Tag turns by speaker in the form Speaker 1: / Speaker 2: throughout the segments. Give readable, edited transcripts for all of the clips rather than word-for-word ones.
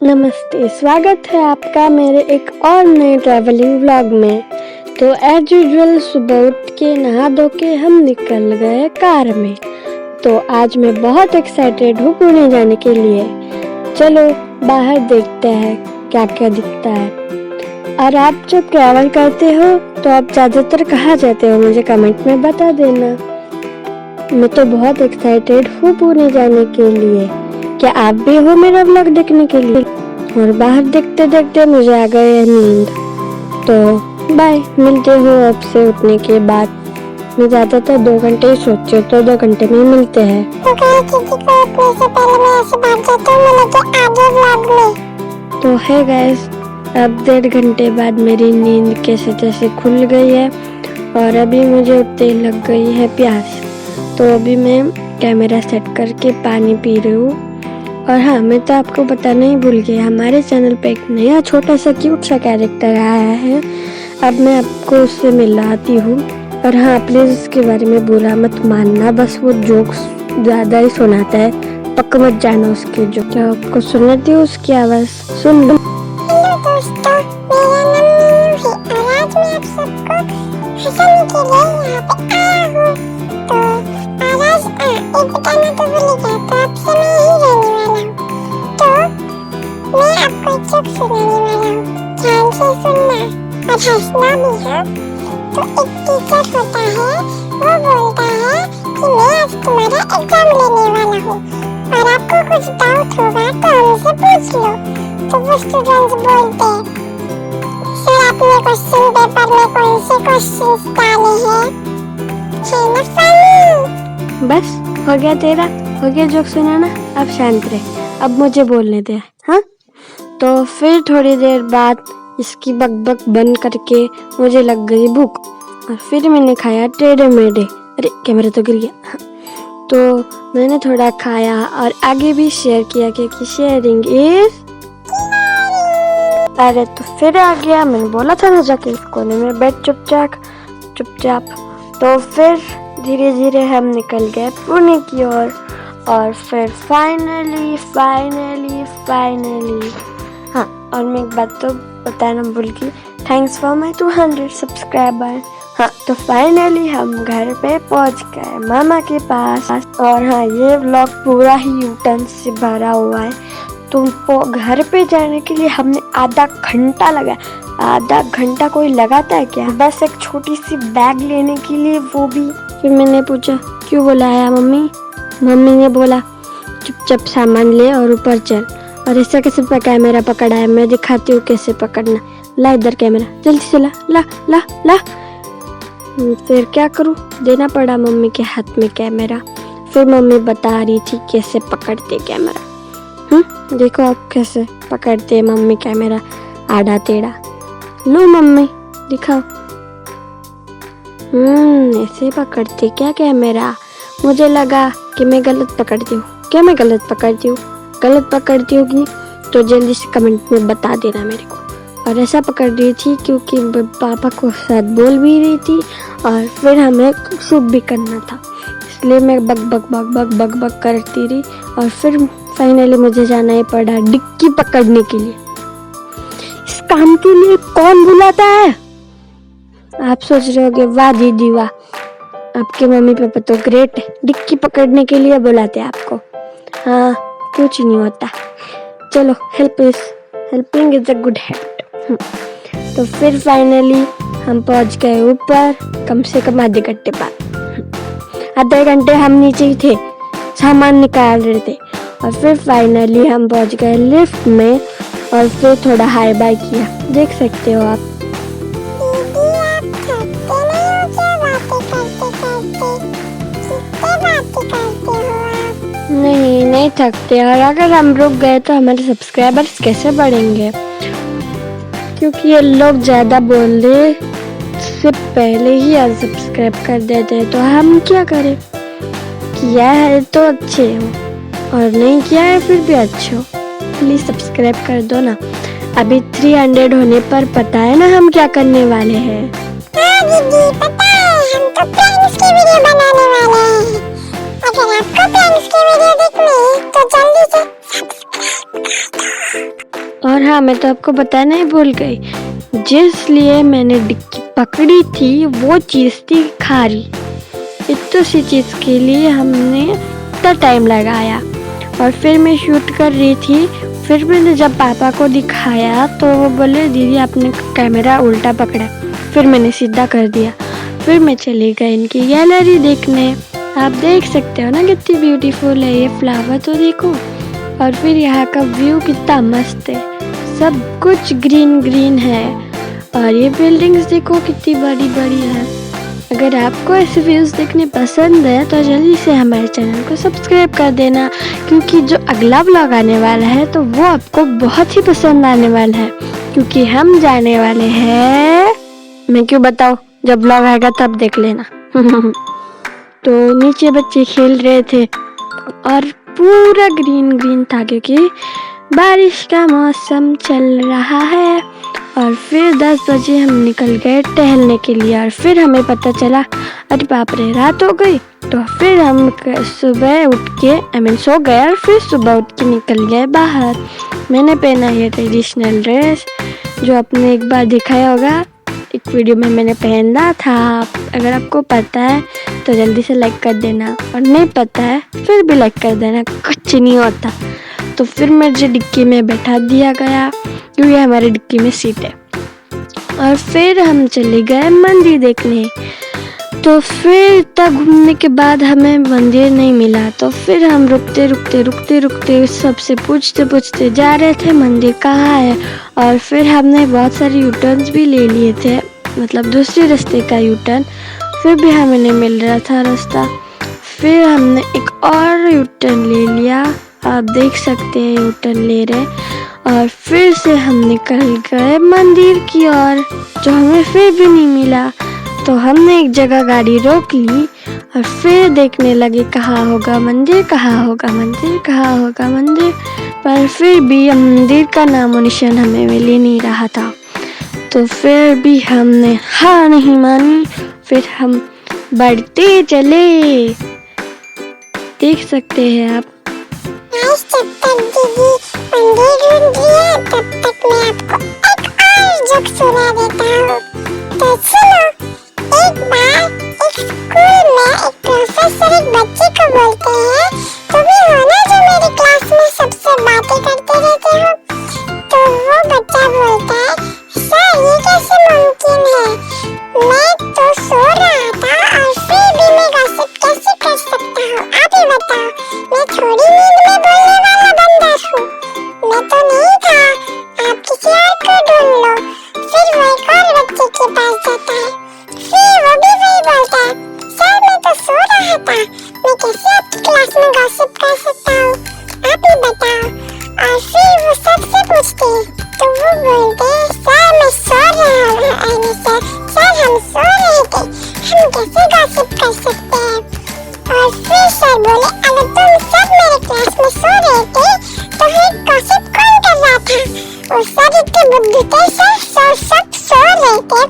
Speaker 1: नमस्ते, स्वागत है आपका मेरे एक और नए ट्रैवलिंग व्लॉग में। तो एज यूजुअल सुबह उठ के नहा धो के हम निकल गए कार में। तो आज मैं बहुत एक्साइटेड हूँ पुणे जाने के लिए। चलो बाहर देखते हैं क्या क्या दिखता है। और आप जब ट्रैवल करते हो तो आप ज़्यादातर कहाँ जाते हो, मुझे कमेंट में बता देना। मैं तो बहुत एक्साइटेड हूँ पुणे जाने के लिए। क्या आप भी हो मेरा व्लॉग देखने के लिए? और बाहर देखते देखते मुझे आ गई है नींद। तो बाय, मिलते हो आपसे उठने के बाद। मैं ज़्यादातर 2 घंटे ही सोचती हूँ, तो 2 घंटे में ही मिलते हैं। तो है गाइस, अब 1.5 घंटे बाद मेरी नींद कैसे तैसे खुल गई है और अभी मुझे उठते ही लग गई है प्यास। तो अभी मैं कैमरा सेट करके पानी पी रही हूँ। और हाँ, मैं तो आपको बताना ही भूल गई, हमारे चैनल पे एक नया छोटा सा क्यूट सा कैरेक्टर आया है। अब मैं आपको उससे मिलाती हूँ। और हाँ, प्लीज़ उसके बारे में बुरा मत मानना, बस वो जोक्स ज़्यादा ही सुनाता है, पक्का मत जाना उसके जो। क्या आपको सुनाती हूँ उसकी आवाज़, सुन लो।
Speaker 2: हेलो दोस्तों, मेरा नाम मीनू है और आज मैं आप सबको हंसाने के लिए यहाँ पे आया हूँ। तो आज एक बताना तो भूल ही गया, तो आपसे मैं यही रहने वाला हूँ। तो मैं आपको एक जोक सुनाने वाला हूँ, ध्यान से सुनना और हंसना भी है। तो एक टीचर होता है, वो बोलता है कि मैं आज तुम्हारा एग्जाम लेने वाला हूँ और आपको कुछ डाउट होगा तो हमसे पूछ लो। तो वो स्टूडेंट्स बोलते हैं, सर आपने क्वेश्चन पेपर में कौन से क्वेश्चंस डाले हैं? है ना फनी?
Speaker 1: बस हो गया तेरा, हो गया जोक सुनाना, अब शांत रहे, अब मुझे बोलने दे। हाँ, तो फिर थोड़ी देर बाद इसकी बकबक बंद करके मुझे लग गई भूख और फिर मैंने खाया टेढ़े मेढ़े। अरे कैमरा तो गिर गया। तो मैंने थोड़ा खाया और आगे भी शेयर किया क्योंकि शेयरिंग इज। अरे तो फिर आ गया, मैंने बोला था ना जाके इस कोने में बैठ चुपचाप। तो फिर धीरे धीरे हम निकल गए पुणे की ओर। और फिर फाइनली हाँ, और मैं एक बात तो बताना भूल गई, थैंक्स फॉर माय 200 सब्सक्राइबर। हाँ, तो फाइनली हम घर पे पहुंच गए मामा के पास। और हाँ, ये व्लॉग पूरा ही यूटर्न से भरा हुआ है। तो घर पे जाने के लिए हमने आधा घंटा लगा। आधा घंटा कोई लगाता है क्या, बस एक छोटी सी बैग लेने के लिए, वो भी। फिर मैंने पूछा क्यों बुलाया मम्मी? मम्मी ने बोला चुपचाप सामान ले और ऊपर चल। और ऐसा कैसे कैमरा पकड़ा है, मैं दिखाती हूँ कैसे पकड़ना। ला इधर कैमरा, जल्दी से ला ला ला ला। फिर क्या करूँ, देना पड़ा मम्मी के हाथ में कैमरा। फिर मम्मी बता रही थी कैसे पकड़ते कैमरा। देखो आप कैसे पकड़ते मम्मी कैमरा, आड़ा टेढ़ा। लो मम्मी दिखाओ। ऐसे पकड़ते क्या कैमरा? मुझे लगा कि मैं गलत पकड़ती हूँ। क्या मैं गलत पकड़ती हूँ? गलत पकड़ती होगी तो जल्दी से कमेंट में बता देना मेरे को। और ऐसा पकड़ रही थी क्योंकि पापा को साथ बोल भी रही थी और फिर हमें शूट भी करना था, इसलिए मैं बक करती रही। और फिर फाइनली मुझे जाना ही पड़ा डिक्की पकड़ने के लिए। इस काम के लिए कौन बुलाता है? आप सोच रहे होगे वाह दीदी वाह, आपके मम्मी पापा तो ग्रेट है, डिक्की पकड़ने के लिए बुलाते हैं आपको। हाँ, कुछ नहीं होता। चलो, helping is a good habit. तो फिर फाइनली हम पहुंच गए ऊपर, कम से कम आधे घंटे बाद। आधे घंटे हम नीचे ही थे, सामान निकाल रहे थे। और फिर फाइनली हम पहुंच गए लिफ्ट में और फिर थोड़ा हाई बाय किया, देख सकते हो आप। नहीं थकते। और अगर हम रुक गए तो हमारे सब्सक्राइबर्स कैसे बढ़ेंगे, क्योंकि ये लोग ज़्यादा बोलने से पहले ही अनसब्सक्राइब कर देते हैं। तो हम क्या करें, किया है तो अच्छे हो और नहीं किया है फिर भी अच्छे हो। प्लीज़ सब्सक्राइब कर दो ना। अभी 300 होने पर पता है ना हम क्या करने वाले हैं?
Speaker 2: हाँ दीदी पता है, हम तो प्लैंक्स की वीडियो बनाने वाले हैं। अगर आपको प्लैंक्स की वीडियो देखनी है तो जल्दी से सब्सक्राइब कर दो।
Speaker 1: और हाँ, मैं तो आपको बताना ही भूल गई, जिस लिए मैंने डिक्की पकड़ी थी वो चीज़ थी खारी। इतनी सी चीज़ के लिए हमने इतना टाइम लगाया। और फिर मैं शूट कर रही थी, फिर मैंने जब पापा को दिखाया तो वो बोले दीदी आपने कैमरा उल्टा पकड़ा। फिर मैंने सीधा कर दिया। फिर मैं चली गई इनकी गैलरी देखने। आप देख सकते हो ना कितनी ब्यूटीफुल है ये फ्लावर, तो देखो। और फिर यहाँ का व्यू कितना मस्त है, सब कुछ ग्रीन ग्रीन है। और ये बिल्डिंग्स देखो कितनी बड़ी बड़ी है। अगर आपको ऐसे व्यूज़ देखने पसंद है तो जल्दी से हमारे चैनल को सब्सक्राइब कर देना, क्योंकि जो अगला व्लॉग आने वाला है तो वो आपको बहुत ही पसंद आने वाला है, क्योंकि हम जाने वाले हैं, मैं क्यों बताऊँ, जब व्लॉग आएगा तब देख लेना। तो नीचे बच्चे खेल रहे थे और पूरा ग्रीन ग्रीन था, क्योंकि बारिश का मौसम चल रहा है। और फिर 10 बजे हम निकल गए टहलने के लिए। और फिर हमें पता चला अरे बाप रे रात हो गई। तो फिर हम सुबह उठ के सो गए और फिर सुबह उठ के निकल गए बाहर। मैंने पहना ये ट्रेडिशनल ड्रेस जो आपने एक बार दिखाया होगा, एक वीडियो में मैंने पहना था। अगर आपको पता है तो जल्दी से लाइक कर देना, और नहीं पता है फिर भी लाइक कर देना, कुछ नहीं होता। तो फिर मुझे डिक्की में बैठा दिया गया, क्योंकि हमारे डिक्की में सीट है। और फिर हम चले गए मंदिर देखने। तो फिर इतना घूमने के बाद हमें मंदिर नहीं मिला, तो फिर हम रुकते सबसे पूछते जा रहे थे मंदिर कहाँ है। और फिर हमने बहुत सारे यूटर्न्स भी ले लिए थे, मतलब दूसरे रास्ते का यूटर्न, फिर भी हमें नहीं मिल रहा था रास्ता। फिर हमने एक और यूटर्न ले लिया, आप देख सकते हैं यूटर्न ले रहे। और फिर से हम निकल गए मंदिर की ओर, जो हमें फिर भी नहीं मिला। तो हमने एक जगह गाड़ी रोक ली और फिर देखने लगे कहाँ होगा मंदिर, पर फिर भी मंदिर का नामो निशान हमें मिल ही नहीं रहा था। तो फिर भी हमने हार नहीं मानी, फिर हम बढ़ते चले। देख सकते हैं आप।
Speaker 2: जब तक दीदी मंदिर ढूंढ रही है तब तक मैं आपको एक और जोक सुना देता हूँ। तो सुनो, एक बार एक स्कूल में एक प्रोफेसर एक बच्चे को बोलते हैं, तुम ही हो ना जो मेरी क्लास में सबसे बातें करते रहते हो। तो वो बच्चा बोलता है, सर ये कैसे मुमकिन है, मैं तो सो रहा था और फिर भी मैं गॉसिप कैसे कर सकता हूँ, आप ही बताओ। मैं थोड़ी नींद में बोलने वाला बंदा हूँ, मैं तो नहीं था, आप किसी और को ढूंढ लो। फिर वो एक और बच्चे के पास जाता है, फिर वो भी वही बोलता है, सर मैं तो सो रहा था, मैं कैसे आपकी क्लास में गॉसिप कर सकता हूँ, आप ही बताओ। और फिर वो सबसे पूछते हैं, तो वो बोलते हैं, सर मैं सो रहा हूँ, सर हम सो रहे थे, हम कैसे गॉसिप कर सकते हैं। और फिर सर बोले, अगर तुम सब मेरे क्लास में सो रहे थे तो फिर गॉसिप कौन कर रहा था। और सर इतने बुद्धू थे, सब सो रहे थे,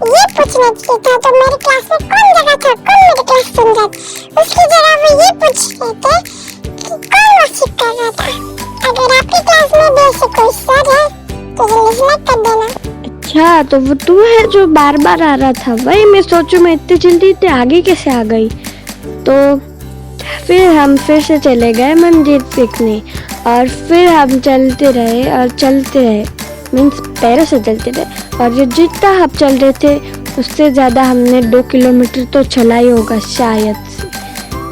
Speaker 2: ये पूछना चाहिए था तो मेरी क्लास में कौन जगह था, कौन मेरी क्लास सुन रहा था। उसकी जगह वो ये पूछ रहे थे कि कौन गॉसिप कर रहा था। अगर आपकी क्लास में भी ऐसे कोई सर है तो जल्दी से लाइक कर देना।
Speaker 1: अच्छा, तो वो तू है जो बार बार आ रहा था, वही मैं सोचूं मैं इतनी जल्दी इतने आगे कैसे आ गई। तो फिर हम फिर से चले गए मंदिर देखने। और फिर हम चलते रहे मीन्स पैरों से चलते रहे। और जो जितना हम चल रहे थे उससे ज़्यादा हमने 2 किलोमीटर तो चला ही होगा शायद से,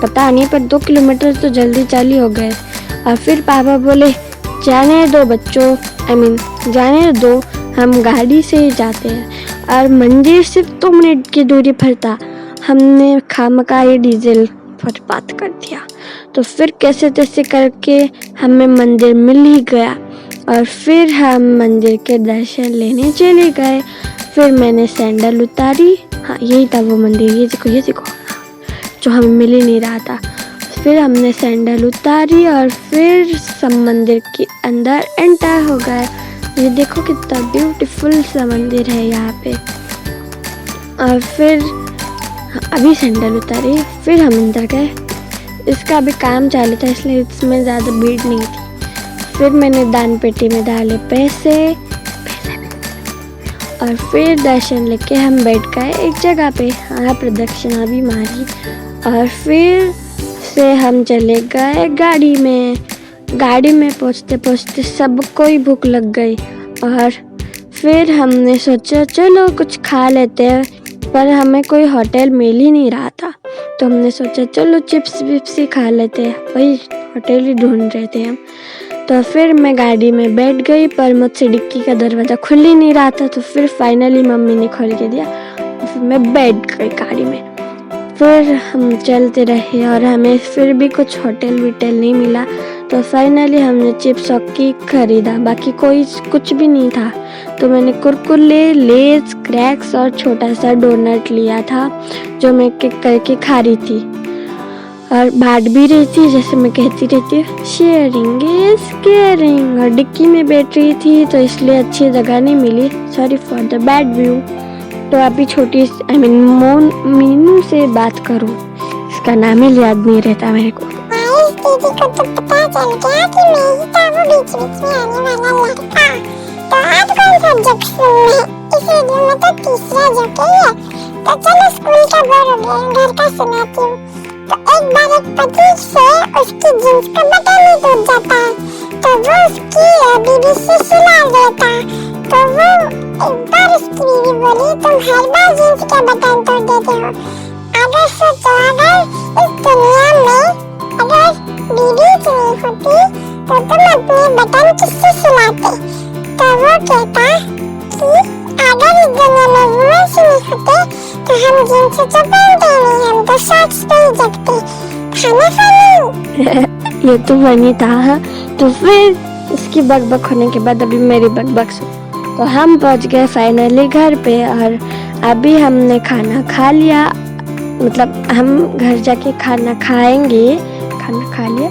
Speaker 1: पता नहीं, पर 2 किलोमीटर तो जल्दी चल ही हो गए। और फिर पापा बोले जाने दो बच्चों, जाने दो, हम गाड़ी से ही जाते हैं। और मंदिर सिर्फ 2 मिनट की दूरी पर था, हमने खामखा ये डीजल बर्बाद कर दिया। तो फिर कैसे तैसे करके हमें मंदिर मिल ही गया। और फिर हम मंदिर के दर्शन लेने चले गए। फिर मैंने सैंडल उतारी, हाँ यही था वो मंदिर, ये देखो जो हमें मिल ही नहीं रहा था। फिर हमने सैंडल उतारी और फिर सब मंदिर के अंदर एंटर हो गए। ये देखो कितना ब्यूटीफुल सा मंदिर है यहाँ पे। और फिर अभी सैंडल उतारी, फिर हम अंदर गए। इसका अभी काम चालू था इसलिए इसमें ज़्यादा भीड़ नहीं थी। फिर मैंने दान पेटी में डाले पैसे और फिर दर्शन लेके हम बैठ गए एक जगह पे। हाँ, प्रदक्षिणा भी मारी और फिर से हम चले गए गाड़ी में। गाड़ी में पहुँचते पहुँचते सबको ही भूख लग गई और फिर हमने सोचा चलो कुछ खा लेते हैं, पर हमें कोई होटल मिल ही नहीं रहा था। तो हमने सोचा चलो चिप्स विप्स ही खा लेते हैं, वही होटल ही ढूंढ रहे थे हम। तो फिर मैं गाड़ी में बैठ गई, पर मुझसे डिक्की का दरवाज़ा खुल ही नहीं रहा था। तो फिर फाइनली मम्मी ने खोल के दिया और फिर मैं बैठ गई गाड़ी में। फिर हम चलते रहे और हमें फिर भी कुछ होटल विटल नहीं मिला। तो फाइनली हमने चिप्स और केक खरीदा, बाकी कोई कुछ भी नहीं था। तो मैंने कुरकुरे, लेज, क्रैक्स और छोटा सा डोनट लिया था जो मैं केक करके खा रही थी और बांट भी रही थी, जैसे मैं कहती रहती हूँ शेयरिंग इज केयरिंग। और डिक्की में बैठ रही थी तो इसलिए अच्छी जगह नहीं मिली, sorry for the bad view. तो अभी छोटी मीनू से बात करूँ, इसका नाम ही याद नहीं रहता मेरे को।
Speaker 2: दीदी को तो पता चल गया कि मैं ही था वो बीच बीच में आने वाला लड़का। तो आज कौन सा जोक सुनना है? इस वीडियो में तो तीसरा जोक है। तो चलो स्कूल का बोर हो गया, घर का सुनाती हूँ। तो एक बार एक पति से उसकी जींस का बटन ही टूट जाता है, तो वो उसकी बीवी से सिला देता। तो वो एक बार उसकी बीवी बोली तुम हर बार जींस के बटन तोड़ देते हो। अगर सोचो, अगर इस दुनिया में अगर बीवी नहीं होती तो तुम अपने बटन किससे सिलाते? तो वो कहता कि अगर इस दुनिया में व्यूअर्स नहीं होते तो हम जींस तो पहनते नहीं, हम तो शॉर्ट्स पे ही जगते। खाना खाने
Speaker 1: ये तो फनी था। तो फिर इसकी बकबक होने के बाद अभी मेरी बकबक सुन। तो हम पहुंच गए फाइनली घर पे और अभी हमने खाना खा लिया, मतलब हम घर जाके खाना खाएंगे। खाना खा लिया,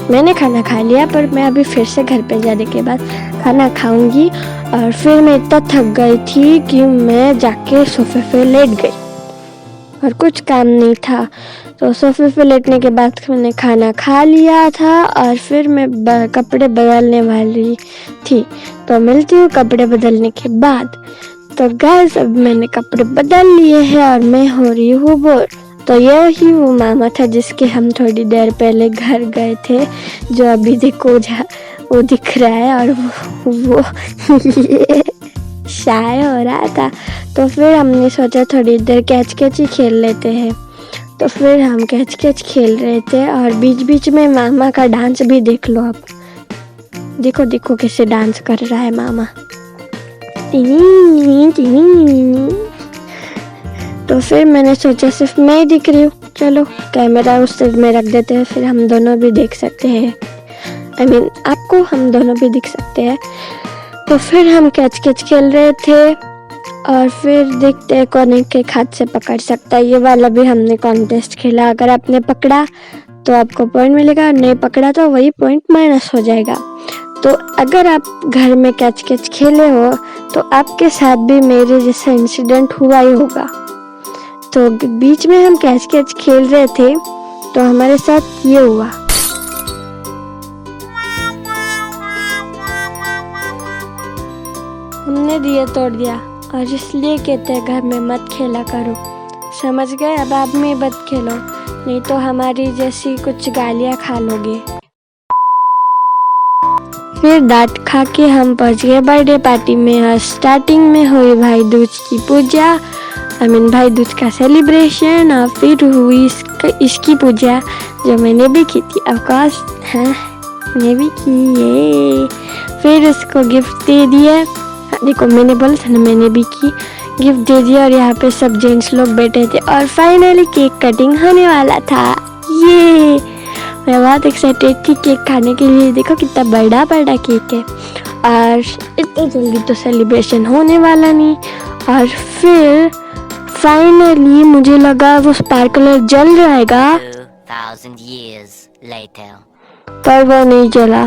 Speaker 1: मैंने खाना खा लिया, पर मैं अभी फिर से घर पे जाने के बाद खाना खाऊंगी। और फिर मैं इतना थक गई थी कि मैं जाके सोफे पे लेट गई और कुछ काम नहीं था। तो सोफे पे लेटने के बाद मैंने खाना खा लिया था और फिर मैं कपड़े बदलने वाली थी। तो मिलती हूँ कपड़े बदलने के बाद। तो गाइस अब मैंने कपड़े बदल लिए हैं और मैं हो रही हूँ बोर। तो यही वो मामा था जिसके हम थोड़ी देर पहले घर गए थे, जो अभी देखो वो दिख रहा है और वो शाय हो रहा था। तो फिर हमने सोचा थोड़ी देर कैच कैच ही खेल लेते हैं। तो फिर हम कैच कैच खेल रहे थे और बीच बीच में मामा का डांस भी देख लो। अब देखो देखो कैसे डांस कर रहा है मामा। तो फिर मैंने सोचा सिर्फ मैं ही दिख रही हूँ, चलो कैमरा उस साइड में रख देते हैं, फिर हम दोनों भी देख सकते हैं। आपको हम दोनों भी दिख सकते हैं। तो फिर हम कैच कैच खेल रहे थे और फिर देखते हैं कौन एक एक हाथ से पकड़ सकता है। ये वाला भी हमने कॉन्टेस्ट खेला, अगर आपने पकड़ा तो आपको पॉइंट मिलेगा और नहीं पकड़ा तो वही पॉइंट माइनस हो जाएगा। तो अगर आप घर में कैच कैच खेले हो तो आपके साथ भी मेरे जैसा इंसिडेंट हुआ ही होगा। तो बीच में हम कैच कैच खेल रहे थे तो हमारे साथ ये हुआ। हमने दिया तोड़ दिया और इसलिए कहते हैं घर में मत खेला करो, समझ गए? अब आप में मत खेलो, नहीं तो हमारी जैसी कुछ गालियाँ खा लोगे। फिर डांट खा के हम पहुँच गए बर्थडे पार्टी में और स्टार्टिंग में हुई भाई दूज की पूजा, भाई दूज का सेलिब्रेशन, और फिर हुई इसकी पूजा जो मैंने भी की थी। ऑफकोर्स हाँ मैंने भी की है। फिर उसको गिफ्ट दे दिया, देखो मैंने बोला था ना मैंने भी की, गिफ्ट दे दिया और यहाँ पे सब जेंट्स लोग बैठे थे और फाइनली केक कटिंग होने वाला था। ये मैं बहुत एक्साइटेड थी केक खाने के लिए। देखो कितना बड़ा बड़ा केक है और इतनी जल्दी तो सेलिब्रेशन होने वाला नहीं। और फिर फाइनली मुझे लगा वो स्पार्कलर जल जाएगा,
Speaker 3: 2000 years later.
Speaker 1: पर वो नहीं जला।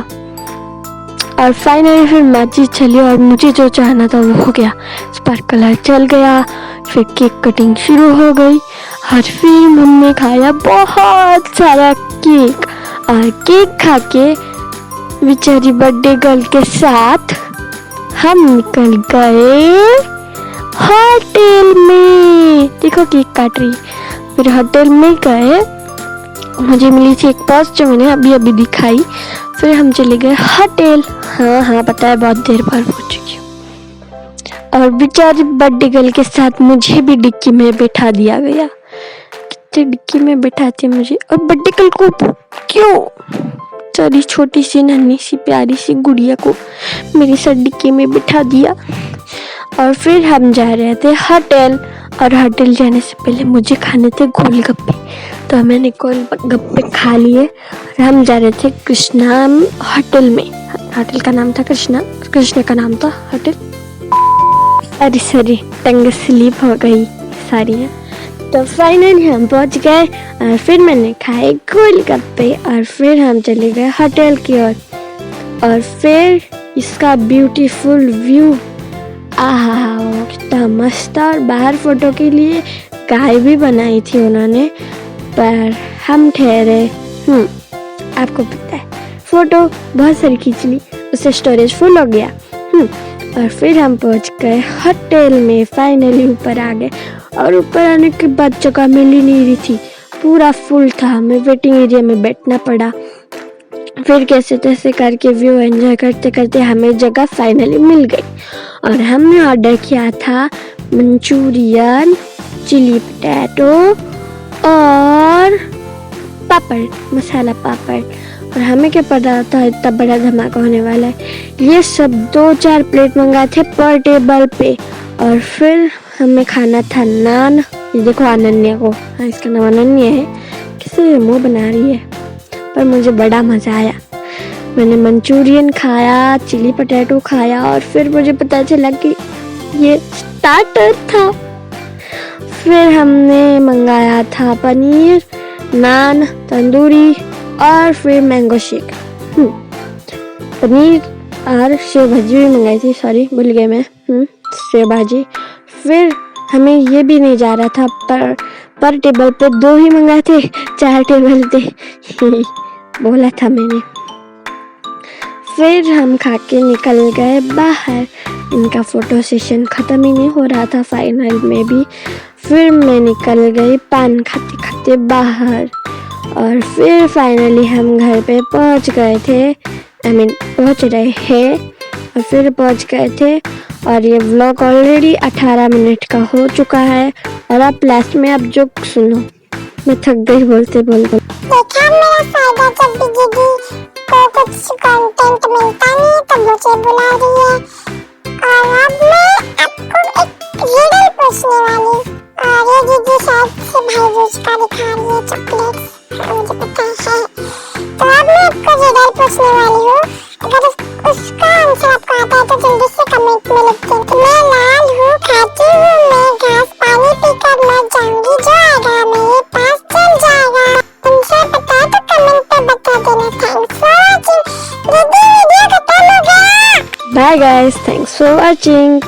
Speaker 1: और फाइनली फिर मैचिस चली और मुझे जो चाहना था वो हो गया, स्पार्कलर चल गया। फिर केक कटिंग शुरू हो गई और फिर हमने खाया बहुत सारा केक और केक खा के बेचारी बर्थडे गर्ल के साथ हम निकल गए होटल में। देखो केक काट रही। फिर होटल में गए, मुझे मिली थी एक पर्स जो मैंने अभी अभी दिखाई। फिर हम चले गए होटल। हाँ पता है, बहुत देर बाद पहुंच चुकी हूँ। और बेचारी बर्थडे गर्ल के साथ मुझे भी डिक्की में बैठा दिया गया। कितने डिक्की में बैठाते मुझे। और बर्थडे गर्ल को क्यों, सारी छोटी सी नन्ही सी प्यारी सी गुड़िया को मेरी साथ डिक्की में बिठा दिया। और फिर हम जा रहे थे होटल। और होटल जाने से पहले मुझे खाने थे गोलगप्पे, तो मैंने गोलगप्पे खा लिए। और हम जा रहे थे कृष्णा होटल में। होटल का नाम था कृष्णा का नाम था होटल। सॉरी टंग स्लिप हो गई सारी है। तो फाइनली हम पहुंच गए और फिर मैंने खाए गोलगप्पे और फिर हम चले गए होटल की ओर। और फिर इसका ब्यूटीफुल व्यू, आहा कितना मस्त था। और बाहर फोटो के लिए गाय भी बनाई थी उन्होंने, पर हम ठहरे। आपको पता है, फोटो बहुत सारी खींच ली, उससे स्टोरेज फुल हो गया। और फिर हम पहुंच गए होटल में। फाइनली ऊपर आ गए और ऊपर आने के बाद जगह मिल ही नहीं रही थी, पूरा फुल था। हमें वेटिंग एरिया में बैठना पड़ा। फिर कैसे तैसे करके व्यू एंजॉय करते करते हमें जगह फाइनली मिल गई। और हमने ऑर्डर किया था मंचूरियन, चिली पोटैटो और पापड़, मसाला पापड़। और हमें क्या पता था इतना बड़ा धमाका होने वाला है। ये सब 2-4 प्लेट मंगाए थे पर टेबल पे। और फिर हमें खाना था नान। ये देखो अनन्या को, हाँ इसका नाम अनन्या है, किससे मुंह बना रही है। पर मुझे बड़ा मज़ा आया। मैंने मंचूरियन खाया, चिली पोटैटो खाया और फिर मुझे पता चला कि ये स्टार्टर था। फिर हमने मंगाया था पनीर, नान, तंदूरी और फिर मैंगो शेक। पनीर और सेव भाजी भी मंगाई थी, सॉरी भूल गए मैं। सेव भाजी। फिर हमें ये भी नहीं जा रहा था, पर टेबल पे 2 ही मंगाए थे, 4 टेबल थे बोला था मैंने। फिर हम खा के निकल गए बाहर। इनका फोटो सेशन ख़त्म ही नहीं हो रहा था फाइनल में भी। फिर मैं निकल गई पान खाते खाते बाहर। और फिर फाइनली हम घर पे पहुंच गए थे, पहुंच रहे हैं। और फिर पहुंच गए थे। और ये व्लॉग ऑलरेडी 18 मिनट का हो चुका है। और आप लास्ट में आप जो सुनो, मैं थक गई बोलते बोलते।
Speaker 2: देखा मेरा फायदा, जब भी दीदी को कुछ कंटेंट मिलता नहीं तो मुझे बुला रही है। और अब मैं आपको एक रिडल पूछने वाली। और ये दीदी शायद से भाई रोज का दिखा रही है चॉकलेट, मुझे पता है। तो अब मैं आपको रिडल पूछने वाली हूँ। अगर उसका आंसर आपको आता है तो जल्दी से कमेंट में लिख दें। मैं लाल हूँ, खाती हूँ मैं घास, पानी पीकर मर जाऊंगी, जो आएगा मेरे पास चल जाएगा। आंसर पता है तो कमेंट पे बता देना। Thanks for watching. दीदी वीडियो खत्म हो गया।
Speaker 1: Bye guys, thanks for watching.